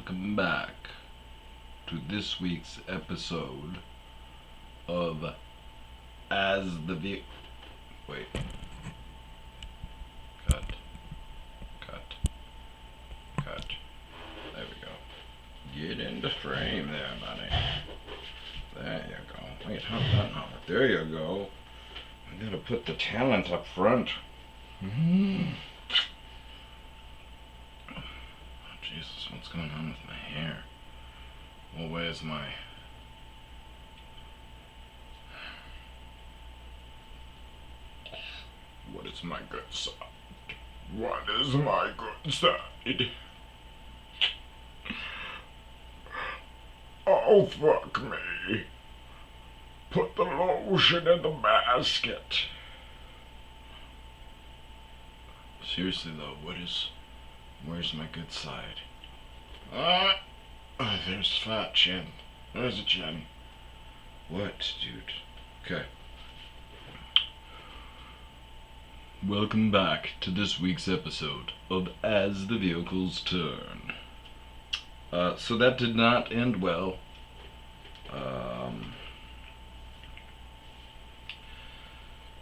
welcome back to this week's episode of As the Ve- Wait. Cut. Cut. Cut. There we go. Get into frame there, buddy. There you go. Wait, how's that not? There you go. I gotta put the talent up front. Oh, Jesus, what's going on with my hair? Well, where's my... What is my good side? What is my good side? Oh, fuck me. Put the lotion in the basket. Seriously though, where's my good side? There's fat chin. There's a chin. What, dude? Okay. Welcome back to this week's episode of As the Vehicles Turn. So that did not end well.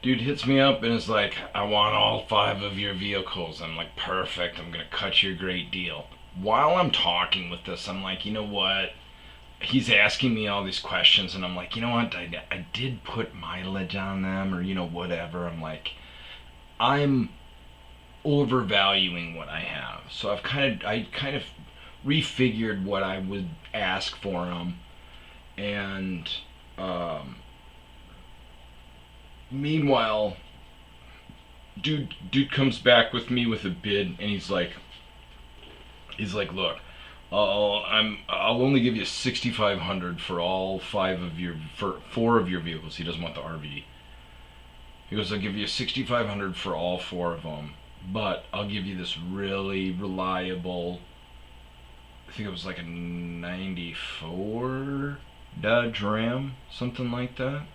Dude hits me up and is like, I want all 5 of your vehicles. I'm like, perfect, I'm gonna cut you a great deal. While I'm talking with this, I'm like, you know what? He's asking me all these questions and I'm like, you know what? I did put mileage on them or, whatever. I'm like, I'm overvaluing what I have. So I kind of refigured what I would ask for them. And, meanwhile, dude comes back with me with a bid, and he's like, look, I'll only give you $6,500 for all 4 of your vehicles. He doesn't want the RV. He goes, I'll give you $6,500 for all 4 of them, but I'll give you this really reliable, I think it was like a '94 Dodge Ram, something like that.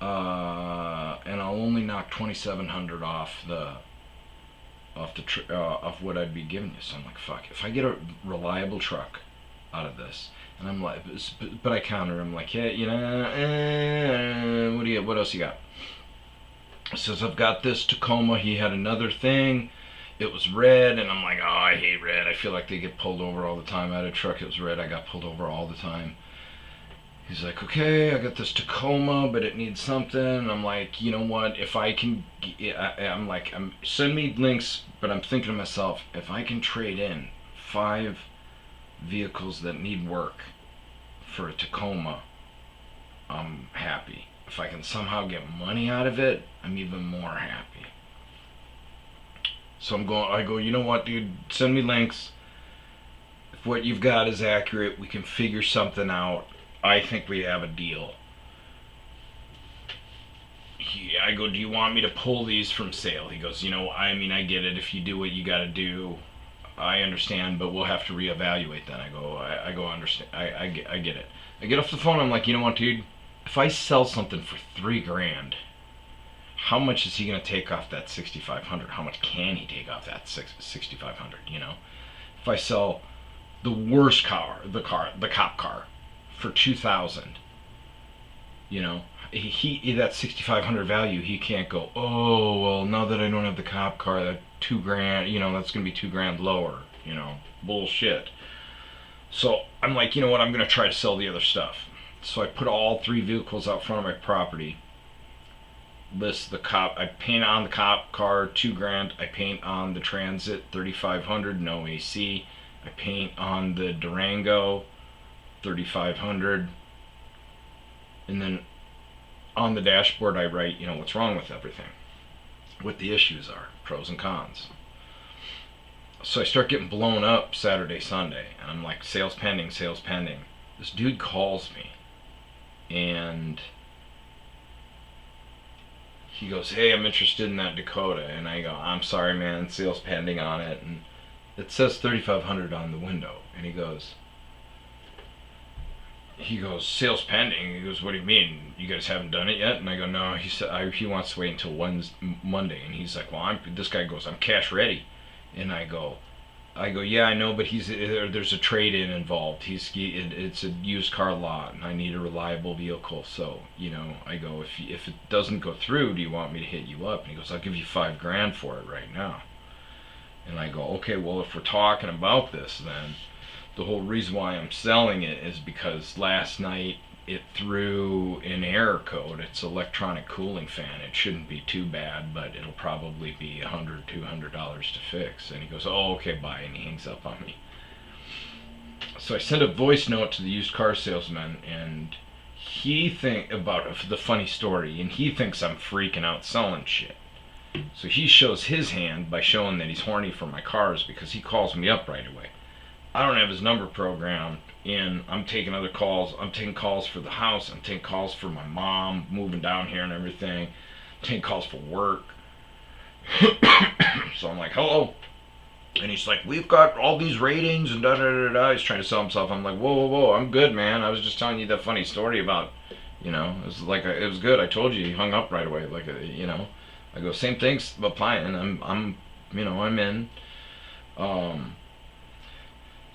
And I'll only knock $2,700 off what I'd be giving you. So I'm like, fuck. If I get a reliable truck out of this, and I'm like, but I counter. I'm like, yeah, what else you got? He says, I've got this Tacoma. He had another thing. It was red, and I'm like, oh, I hate red. I feel like they get pulled over all the time. I had a truck. It was red. I got pulled over all the time. He's like, okay, I got this Tacoma, but it needs something. And I'm like, you know what? If I can, I'm like, send me links, but I'm thinking to myself, if I can trade in 5 vehicles that need work for a Tacoma, I'm happy. If I can somehow get money out of it, I'm even more happy. So I go, you know what, dude? Send me links. If what you've got is accurate, we can figure something out. I think we have a deal. I go, do you want me to pull these from sale? He goes, I get it. If you do what you got to do, I understand, but we'll have to reevaluate then. I go, understand. I get it. I get off the phone. I'm like, you know what, dude? If I sell something for $3,000, how much is he gonna take off that $6,500? How much can he take off that $6,500? If I sell the worst car, the cop car, for $2,000, he that $6,500 value, he can't go, oh well, now that I don't have the cop car, that $2,000, that's gonna be $2,000 lower, bullshit. So I'm like, you know what, I'm gonna try to sell the other stuff. So I put all 3 vehicles out front of my property. List the cop. I paint on the cop car $2,000. I paint on the Transit $3,500, no AC. I paint on the Durango $3,500, and then on the dashboard I write, what's wrong with everything, what the issues are, pros and cons. So I start getting blown up Saturday, Sunday, and I'm like, sales pending, sales pending. This dude calls me, and he goes, hey, I'm interested in that Dakota. And I go, I'm sorry, man, sales pending on it. And it says $3,500 on the window. And he goes, sales pending. He goes, what do you mean? You guys haven't done it yet? And I go, no. He said he wants to wait until Monday. And he's like, well, this guy goes, I'm cash ready. And I go, I go, yeah, I know, but there's a trade-in involved. It's a used car lot, and I need a reliable vehicle. So, I go, if it doesn't go through, do you want me to hit you up? And he goes, I'll give you $5,000 for it right now. And I go, okay, well, if we're talking about this, then the whole reason why I'm selling it is because last night it threw an error code. It's electronic cooling fan. It shouldn't be too bad, but it'll probably be $100-$200 to fix. And he goes, oh, okay, bye, and he hangs up on me. So I sent a voice note to the used car salesman, and he about the funny story, and he thinks I'm freaking out selling shit. So he shows his hand by showing that he's horny for my cars, because he calls me up right away. I don't have his number programmed in. I'm taking other calls. I'm taking calls for the house. I'm taking calls for my mom moving down here and everything. I'm taking calls for work. So I'm like, hello. And he's like, we've got all these ratings and da da da da. He's trying to sell himself. I'm like, whoa, whoa, whoa. I'm good, man. I was just telling you that funny story about, it was like, it was good. I told you. He hung up right away. Like, I go, same thing's applying. I'm in.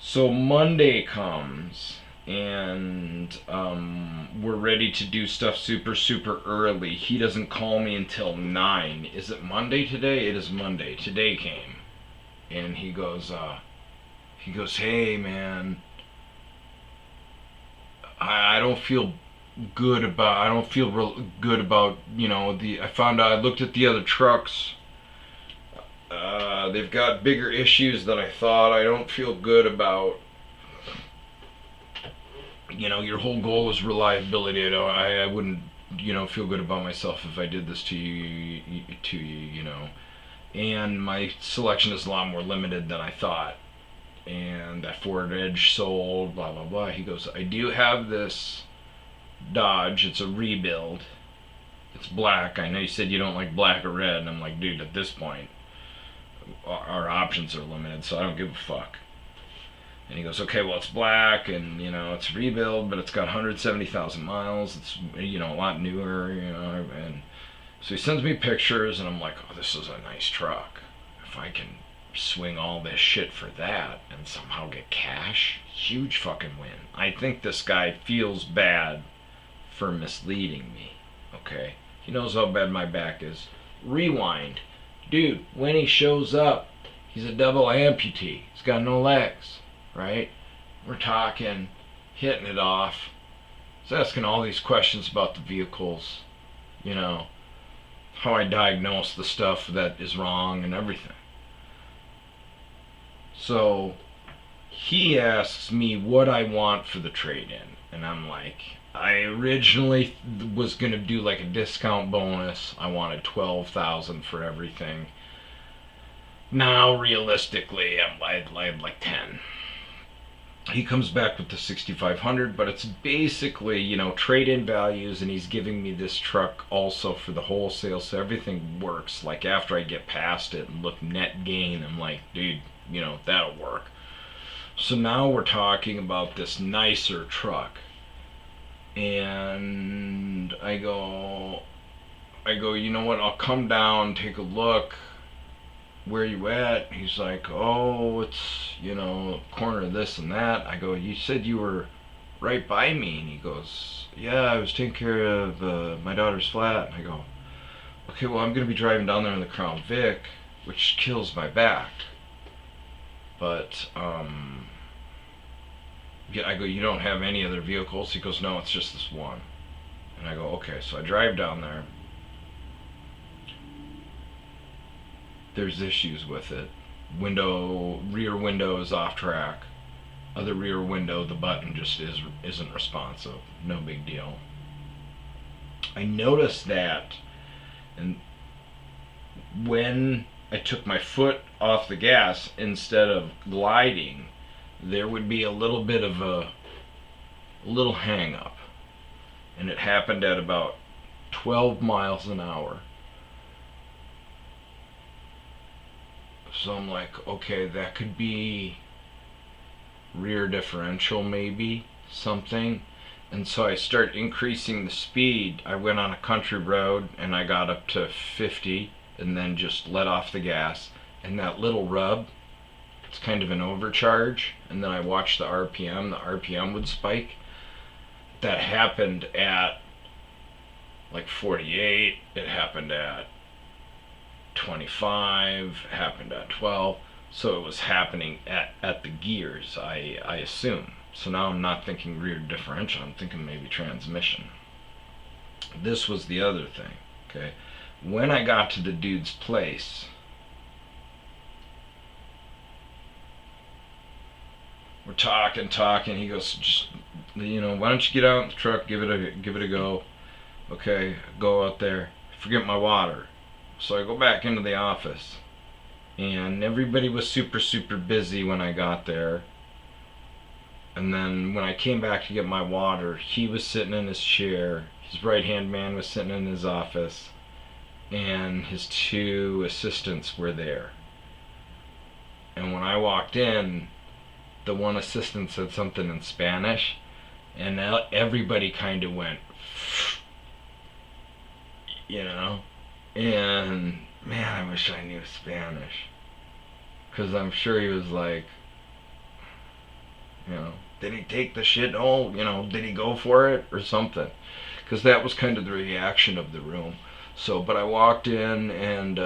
So Monday comes, and we're ready to do stuff super, super early. He doesn't call me until 9. Is it Monday today? It is Monday. Today came. And he goes, hey, man, I don't feel good about, real good about, I found out, I looked at the other trucks. They've got bigger issues than I thought. I don't feel good about, your whole goal is reliability. I wouldn't, feel good about myself if I did this to you. And my selection is a lot more limited than I thought. And that Ford Edge sold, blah, blah, blah. He goes, I do have this Dodge. It's a rebuild. It's black. I know you said you don't like black or red. And I'm like, dude, at this point, our options are limited, so I don't give a fuck. And he goes, okay, well, it's black, and, it's a rebuild, but it's got 170,000 miles. It's, a lot newer, and so he sends me pictures, and I'm like, oh, this is a nice truck. If I can swing all this shit for that and somehow get cash, huge fucking win. I think this guy feels bad for misleading me, okay? He knows how bad my back is. Rewind. Dude, when he shows up, he's a double amputee. He's got no legs, right? We're talking, hitting it off. He's asking all these questions about the vehicles, how I diagnose the stuff that is wrong and everything. So he asks me what I want for the trade-in, and I'm like, I originally was going to do like a discount bonus. I wanted $12,000 for everything. Now, realistically, I'd like 10. He comes back with the 6,500, but it's basically, trade-in values, and he's giving me this truck also for the wholesale, so everything works. Like, after I get past it and look net gain, I'm like, dude, that'll work. So now we're talking about this nicer truck. And I go, you know what, I'll come down, take a look. Where you at? He's like, oh, it's, corner of this and that. I go, you said you were right by me. And he goes, yeah, I was taking care of my daughter's flat. And I go, okay, well, I'm going to be driving down there in the Crown Vic, which kills my back. But, yeah, I go, you don't have any other vehicles? He goes, no, it's just this one. And I go, okay. So I drive down there. There's issues with it. Rear window is off track. Other rear window, the button just isn't responsive. No big deal. I noticed that, and when I took my foot off the gas instead of gliding, there would be a little bit of a little hang up, and it happened at about 12 miles an hour. So I'm like, okay, that could be rear differential, maybe something. And so I start increasing the speed. I went on a country road and I got up to 50 and then just let off the gas, and that little rub it's kind of an overcharge, and then I watch the RPM would spike. That happened at like 48, it happened at 25, happened at 12. So it was happening at the gears, I assume. So now I'm not thinking rear differential, I'm thinking maybe transmission. This was the other thing, okay? When I got to the dude's place, we're talking. He goes, just, why don't you get out in the truck, give it a go. Okay, go out there. Forget my water. So I go back into the office, and everybody was super, super busy when I got there. And then when I came back to get my water, he was sitting in his chair. His right-hand man was sitting in his office, and his two assistants were there. And when I walked in, the one assistant said something in Spanish, and everybody kind of went, and man, I wish I knew Spanish, because I'm sure he was like, did he take the shit? Oh, did he go for it or something? Because that was kind of the reaction of the room. So, but I walked in and,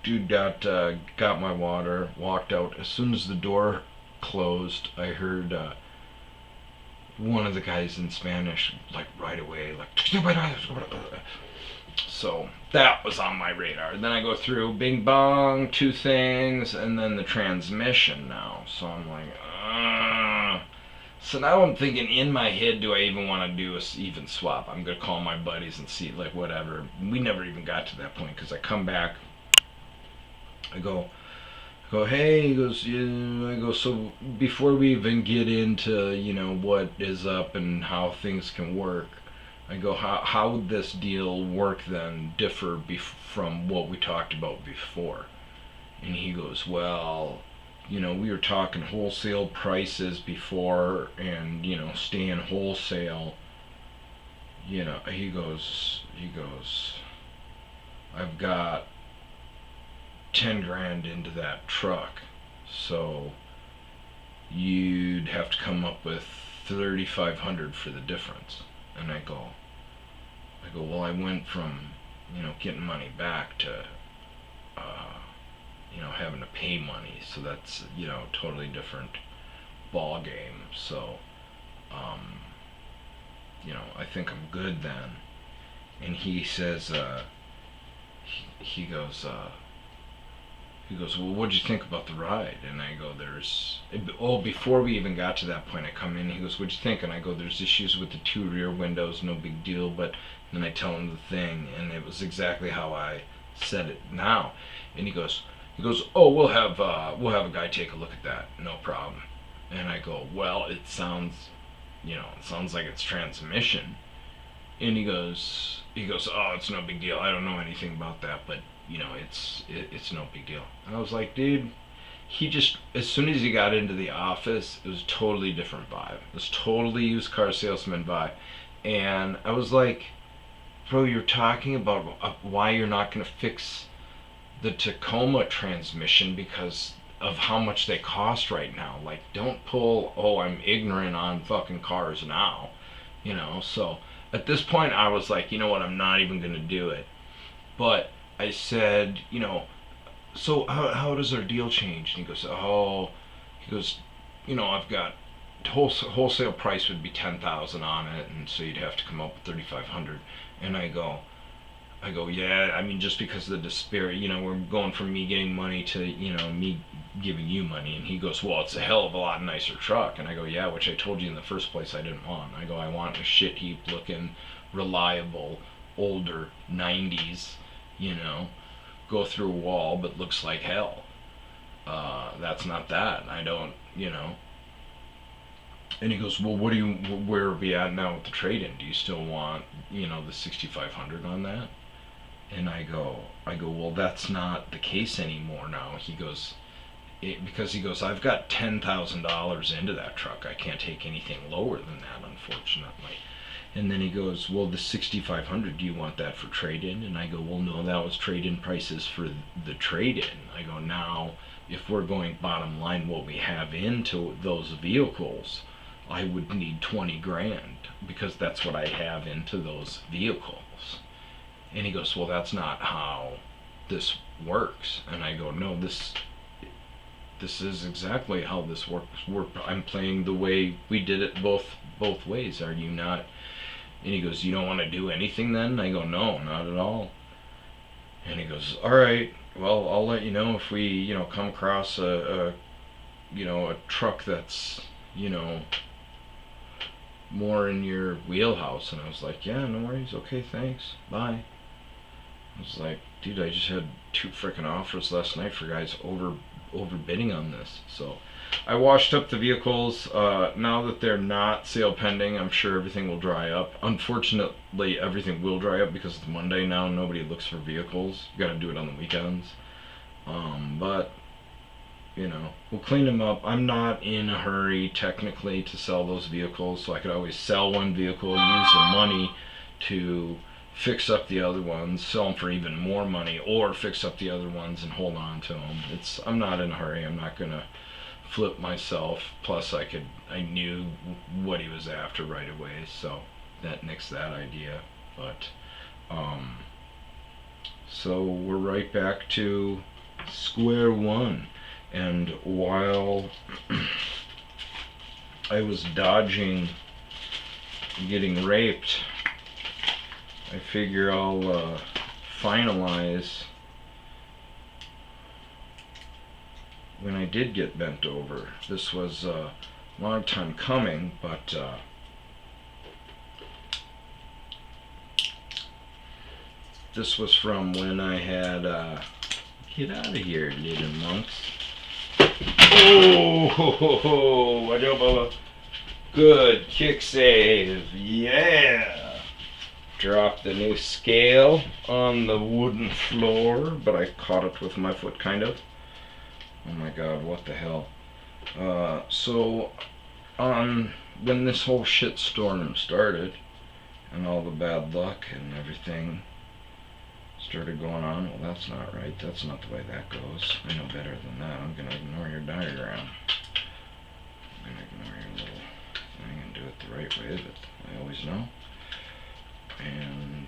dude got my water, walked out. As soon as the door closed, I heard one of the guys in Spanish, like right away, like. So that was on my radar. Then I go through bing bong, two things, and then the transmission now. So I'm like, So now I'm thinking in my head, do I even want to do a even swap? I'm going to call my buddies and see, like, whatever. We never even got to that point, because I come back, I go, hey, he goes, yeah. I go, so before we even get into, what is up and how things can work, I go, how would this deal work then differ from what we talked about before? And he goes, well, we were talking wholesale prices before, and, staying wholesale, he goes, I've got 10 grand into that truck, so you'd have to come up with 3,500 for the difference. And I go, well, I went from, getting money back to, having to pay money. So that's, totally different ball game. So, I think I'm good then. And he says, he goes, well, what'd you think about the ride? And I go, before we even got to that point, I come in, he goes, what'd you think? And I go, there's issues with the two rear windows, no big deal, but then I tell him the thing, and it was exactly how I said it now. And he goes, oh, we'll have a guy take a look at that, no problem. And I go, well, it sounds like it's transmission. And he goes, oh, it's no big deal. I don't know anything about that, but it's no big deal. And I was like, dude, as soon as he got into the office, it was a totally different vibe. It was totally used car salesman vibe. And I was like, bro, you're talking about why you're not going to fix the Tacoma transmission because of how much they cost right now. Like, don't pull, oh, I'm ignorant on fucking cars now. So at this point I was like, you know what, I'm not even going to do it. But I said, so how does our deal change? And he goes, I've got wholesale price would be 10,000 on it, and so you'd have to come up with 3,500. And I go, yeah, I mean, just because of the disparity, we're going from me getting money to, me giving you money. And he goes, well, it's a hell of a lot nicer truck. And I go, yeah, which I told you in the first place I didn't want. I go, I want a shit heap looking, reliable, older, 90s, go through a wall but looks like hell. That's not that. I don't, And he goes, well, where are we at now with the trade-in? Do you still want, the 6,500 on that? And I go, well, that's not the case anymore now. He goes, because he goes, I've got $10,000 into that truck. I can't take anything lower than that, unfortunately. And then he goes, well, the 6,500, do you want that for trade-in? And I go, well, no, that was trade-in prices for the trade-in. I go, now, if we're going bottom line what we have into those vehicles, I would need 20 grand because that's what I have into those vehicles. And he goes, well, that's not how this works. And I go, no, this is exactly how this works. I'm playing the way we did it both ways. Are you not? And he goes, you don't want to do anything then? And I go, no, not at all. And he goes, all right, well, I'll let you know if we, come across a truck that's, more in your wheelhouse. And I was like, yeah, no worries. Okay, thanks. Bye. I was like, dude, I just had 2 frickin' offers last night for guys overbidding on this. So I washed up the vehicles. Now that they're not sale pending, I'm sure everything will dry up. Unfortunately, everything will dry up because it's Monday now. Nobody looks for vehicles. You gotta do it on the weekends. But we'll clean them up. I'm not in a hurry technically to sell those vehicles, so I could always sell one vehicle, use the money to fix up the other ones, sell them for even more money, or fix up the other ones and hold on to them. I'm not in a hurry. I'm not gonna flip myself. Plus, I knew what he was after right away, so that nixed that idea. But so we're right back to square one. And while I was dodging getting raped, I figure I'll finalize when I did get bent over. This was a long time coming, but this was from when I had get out of here, little monks. Oh, ho, ho, ho. I do a good kick save. Yeah. Dropped the new scale on the wooden floor, but I caught it with my foot, kind of. Oh my god, what the hell. So, when this whole shitstorm started, and all the bad luck and everything started going on, well, that's not right. That's not the way that goes. I know better than that. I'm going to ignore your diagram. I'm going to ignore your little thing and do it the right way that I always know. And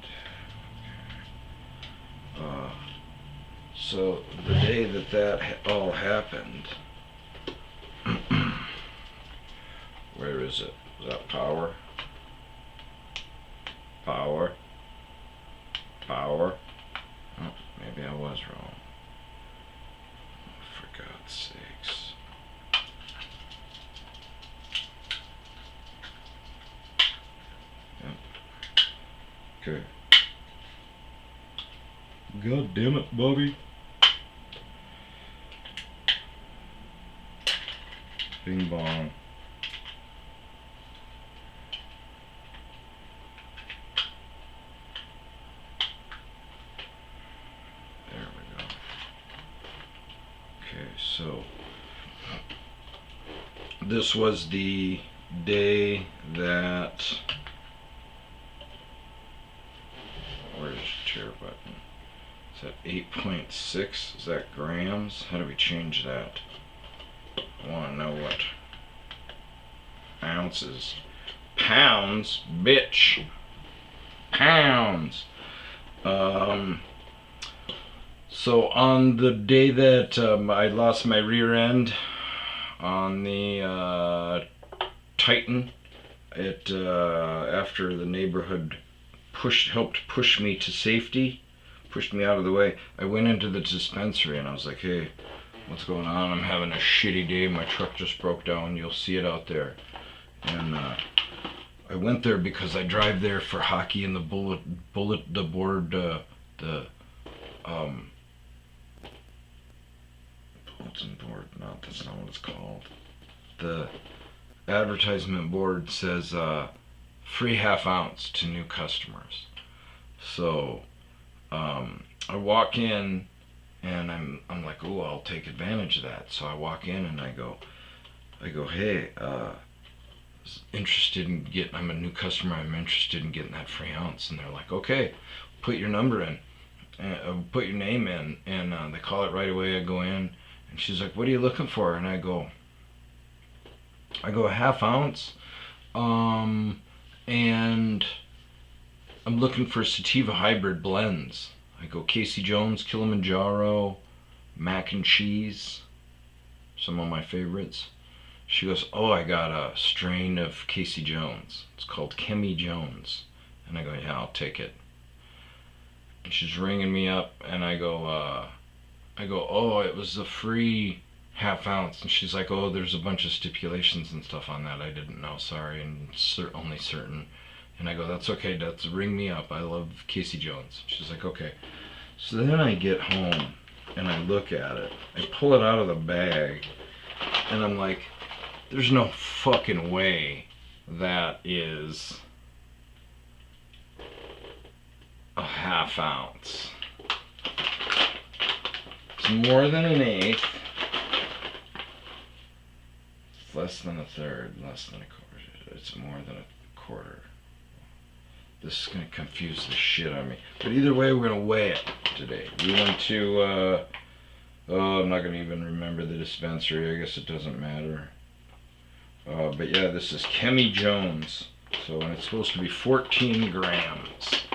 so the day that all happened, where is it? Is that power? Power? Power? Oh, maybe I was wrong. Oh, for God's sakes. Yep. Okay. God damn it, Bobby. Bing bong. So this was the day that, where's the chair button? Is that 8.6? Is that grams? How do we change that? I want to know what ounces. Pounds, bitch. Pounds. So on the day that I lost my rear end on the Titan, after the neighborhood helped push me to safety, pushed me out of the way, I went into the dispensary and I was like, hey, what's going on? I'm having a shitty day. My truck just broke down. You'll see it out there. And I went there because I drive there for hockey and the bulletin board, no, that's not what it's called. The advertisement board says free half ounce to new customers. So I walk in and I'm like, oh, I'll take advantage of that. So I walk in and I go, hey, I'm a new customer, I'm interested in getting that free ounce. And they're like, okay, put your number in, put your name in, and they call it right away. I go in, and she's like, what are you looking for? And I go a half ounce, and I'm looking for sativa hybrid blends. I go Casey Jones, Kilimanjaro, mac and cheese, some of my favorites. She goes, oh, I got a strain of Casey Jones. It's called Kemi Jones. And I go, yeah, I'll take it. And she's ringing me up, and I go, oh, it was a free half ounce. And she's like, oh, there's a bunch of stipulations and stuff on that. I didn't know, sorry, and only certain. And I go, that's okay, that's ring me up. I love Casey Jones. She's like, okay. So then I get home, and I look at it. I pull it out of the bag, and I'm like, there's no fucking way that is a half ounce. It's more than an eighth. It's less than a third, less than a quarter. It's more than a quarter. This is going to confuse the shit on me. But either way, we're going to weigh it today. We went to, I'm not going to even remember the dispensary. I guess it doesn't matter. But yeah, this is Kemi Jones. So, and it's supposed to be 14 grams.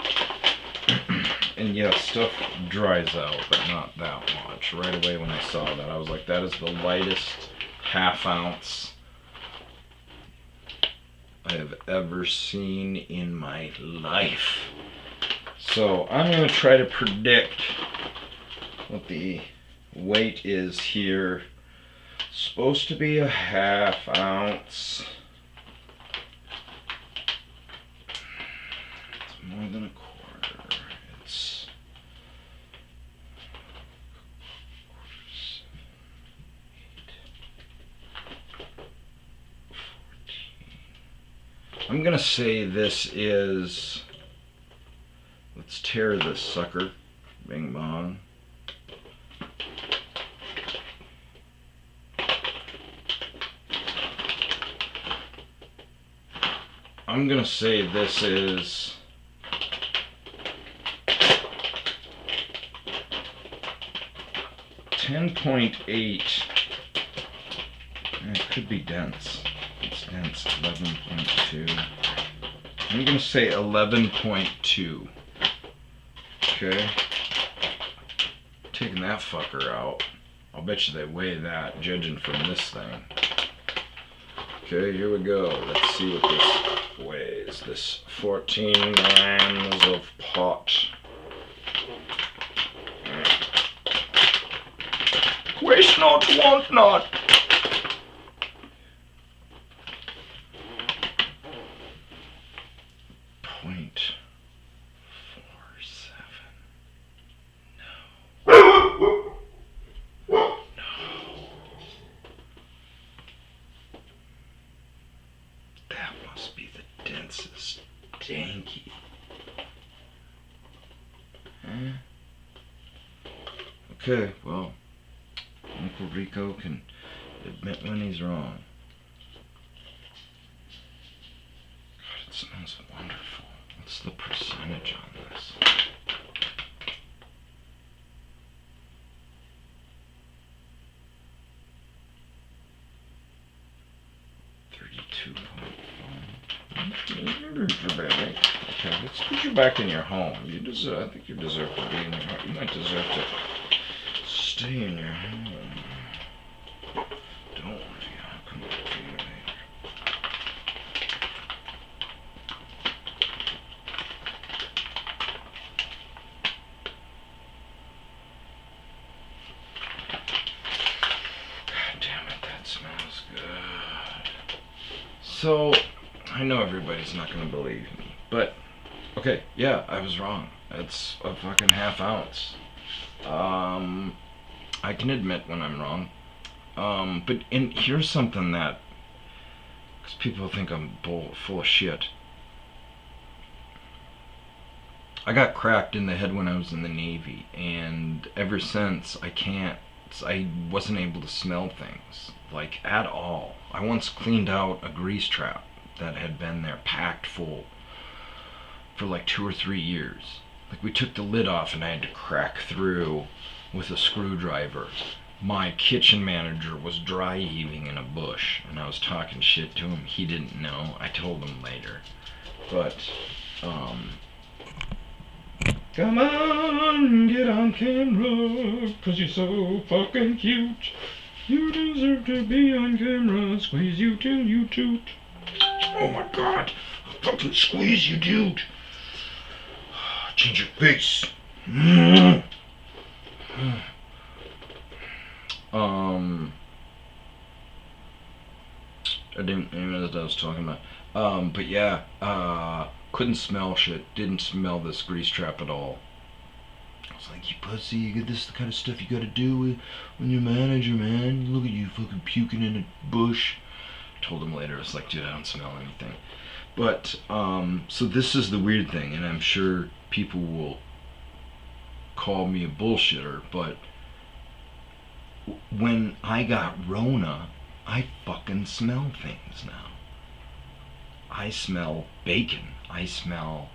And yeah, stuff dries out, but not that much. Right away when I saw that, I was like, that is the lightest half ounce I have ever seen in my life. So I'm going to try to predict what the weight is here. It's supposed to be a half ounce. It's more than a quarter. It's 14. I'm going to say this is, let's tear this sucker. Bing bong. I'm gonna say this is 10.8. It could be dense. It's dense. 11.2. I'm gonna say 11.2. Okay. Taking that fucker out. I'll bet you they weigh that, judging from this thing. Okay, here we go. Let's see what this weighs. This 14 grams of pot. Wish not, want not. Point 47. No. No. That must be the densest danky. Huh? Okay, well, Uncle Rico can admit when he's wrong. God, it smells wonderful. What's the percentage on this? Okay, let's put you back in your home. You deserve. I think you deserve to be in your home. You might deserve to stay in your home. Don't worry, I'll come back to you later. God damn it, that smells good. So, I know everybody's not going to believe me, but, okay, yeah, I was wrong. It's a fucking half ounce. I can admit when I'm wrong. But here's something that, because people think I'm full of shit. I got cracked in the head when I was in the Navy, and ever since I wasn't able to smell things, like, at all. I once cleaned out a grease trap that had been there packed full for like 2 or 3 years. Like, we took the lid off and I had to crack through with a screwdriver. My kitchen manager was dry heaving in a bush, and I was talking shit to him. He didn't know. I told him later. But, come on, get on camera, 'cause you're so fucking cute. You deserve to be on camera. Squeeze you till you toot. Oh my god. I'll fucking squeeze you, dude. Change your face. I didn't even know what I was talking about. But yeah, couldn't smell shit. Didn't smell this grease trap at all. I was like, you pussy, this is the kind of stuff you gotta do when you're manager, man. Look at you fucking puking in a bush. I told him later, I was like, dude, I don't smell anything. But, so this is the weird thing, and I'm sure people will call me a bullshitter, but when I got Rona, I fucking smell things now. I smell bacon. I smell,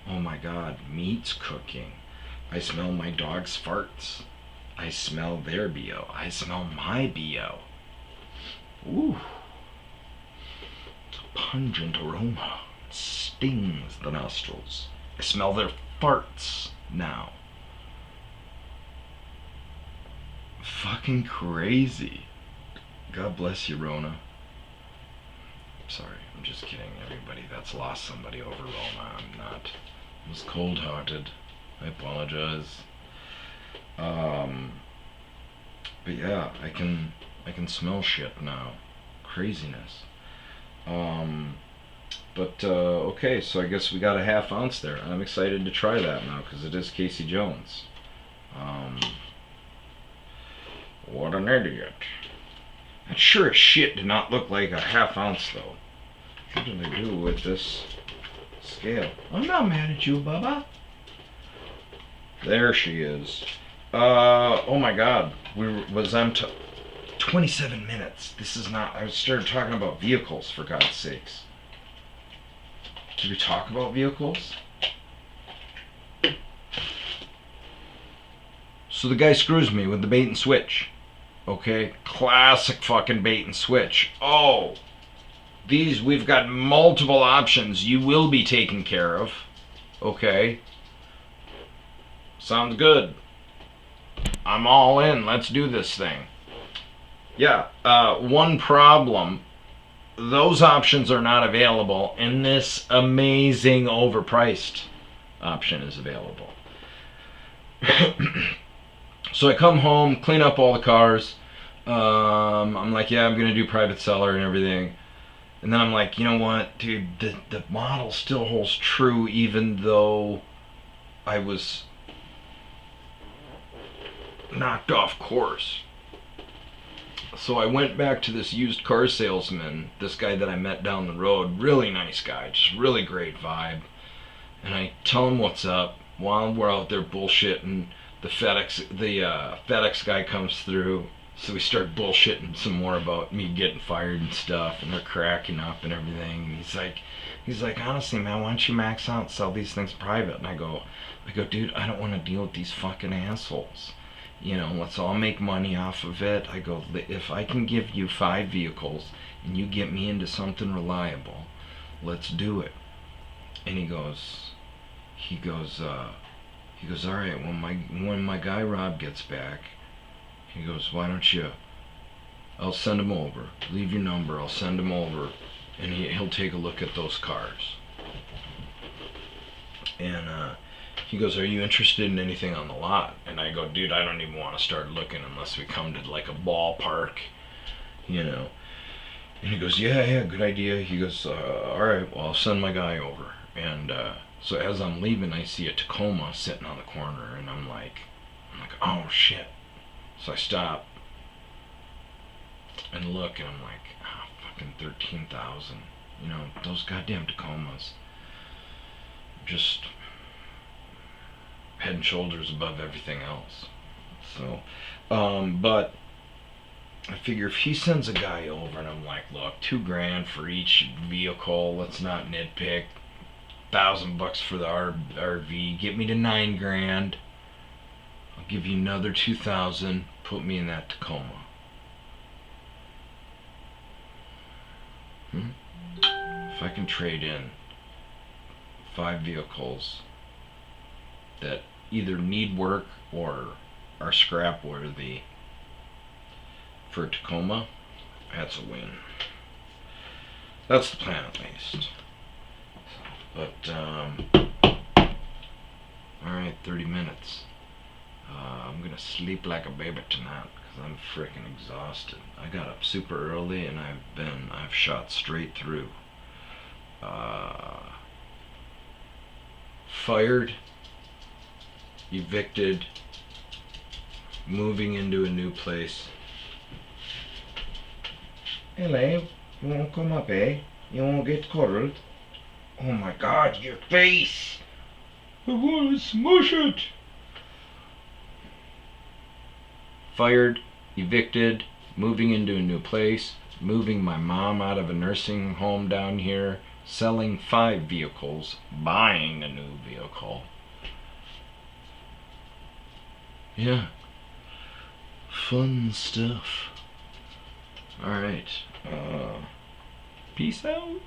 oh my god, meat's cooking. I smell my dog's farts. I smell their BO. I smell my BO. Ooh. It's a pungent aroma. It stings the nostrils. I smell their farts now. Fucking crazy. God bless you, Rona. Sorry, I'm just kidding, everybody that's lost somebody over Rona. I'm not. I was cold-hearted. I apologize. But yeah, I can smell shit now. Craziness. But okay, so I guess we got a half ounce there. I'm excited to try that now because it is Casey Jones. What an idiot. That sure as shit did not look like a half ounce though. What did I do with this scale? I'm not mad at you, Bubba. There she is. Oh my god. 27 minutes. This is not, I started talking about vehicles for God's sakes. Did we talk about vehicles? So the guy screws me with the bait and switch. Okay? Classic fucking bait and switch. Oh! We've got multiple options you will be taken care of. Okay? Sounds good. I'm all in. Let's do this thing. Yeah, one problem. Those options are not available, and this amazing overpriced option is available. So I come home, clean up all the cars. I'm like, yeah, I'm going to do private seller and everything. And then I'm like, you know what, dude, the model still holds true even though I was knocked off course. So I went back to this used car salesman, this guy that I met down the road, really nice guy, just really great vibe. And I tell him what's up while we're out there bullshitting. The FedEx guy comes through, so we start bullshitting some more about me getting fired and stuff, and they're cracking up and everything. And he's like, honestly, man, why don't you max out and sell these things private? And I go, dude, I don't want to deal with these fucking assholes. You know, let's all make money off of it. I go, if I can give you 5 vehicles and you get me into something reliable, let's do it. And he goes, all right, when my guy Rob gets back, he goes, why don't you, I'll send him over. Leave your number, I'll send him over, and he'll take a look at those cars. And he goes, are you interested in anything on the lot? And I go, dude, I don't even want to start looking unless we come to like a ballpark, you know. And he goes, yeah, good idea. He goes, all right, well, I'll send my guy over. And so as I'm leaving, I see a Tacoma sitting on the corner, and I'm like, oh shit. So I stop and look, and I'm like, fucking 13,000. You know, those goddamn Tacomas. Just head and shoulders above everything else. So, but I figure if he sends a guy over and I'm like, look, $2,000 for each vehicle, let's not nitpick. $1,000 for the RV, get me to $9,000. I'll give you another 2,000. Put me in that Tacoma. If I can trade in 5 vehicles that either need work or are scrap worthy for a Tacoma, that's a win. That's the plan, at least. But all right, 30 minutes. I'm gonna sleep like a baby tonight because I'm freaking exhausted. I got up super early and I've shot straight through. Fired, evicted, moving into a new place. Hello, you won't come up, eh? You won't get cuddled? Oh my God, your face! I want to smush it! Fired, evicted, moving into a new place, moving my mom out of a nursing home down here, selling 5 vehicles, buying a new vehicle. Yeah. Fun stuff. Alright. Peace out.